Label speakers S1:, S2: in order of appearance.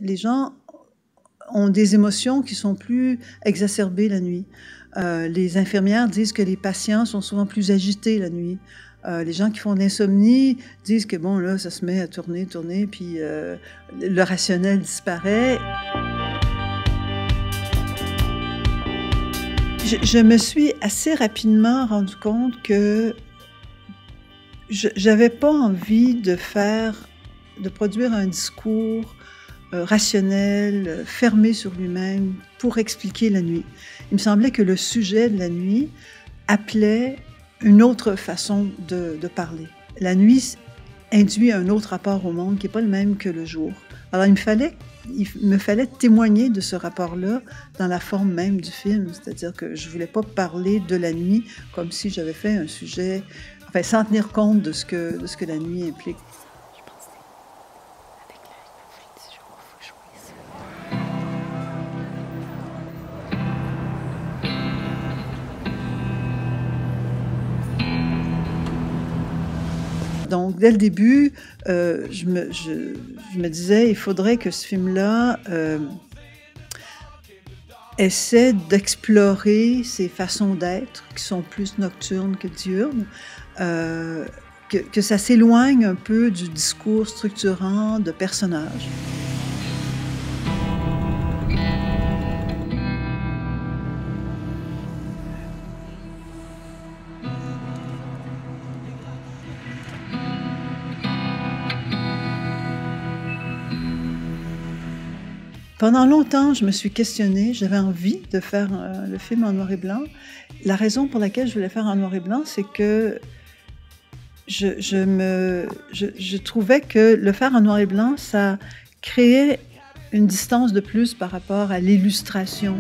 S1: les gens ont des émotions qui sont plus exacerbées la nuit. Les infirmières disent que les patients sont souvent plus agités la nuit. Les gens qui font de l'insomnie disent que bon, là, ça se met à tourner, puis le rationnel disparaît. Je me suis assez rapidement rendu compte que j'avais pas envie de produire un discours rationnel, fermé sur lui-même, pour expliquer la nuit. Il me semblait que le sujet de la nuit appelait une autre façon de parler. La nuit induit un autre rapport au monde qui n'est pas le même que le jour. Alors il me fallait témoigner de ce rapport-là dans la forme même du film, c'est-à-dire que je ne voulais pas parler de la nuit comme si j'avais fait un sujet, enfin sans tenir compte de ce que la nuit implique. Donc, dès le début, je me disais, il faudrait que ce film-là essaie d'explorer ces façons d'être qui sont plus nocturnes que diurnes, que ça s'éloigne un peu du discours structurant de personnages. Pendant longtemps, je me suis questionnée, j'avais envie de faire le film en noir et blanc. La raison pour laquelle je voulais faire en noir et blanc, c'est que je trouvais que le faire en noir et blanc, ça créait une distance de plus par rapport à l'illustration.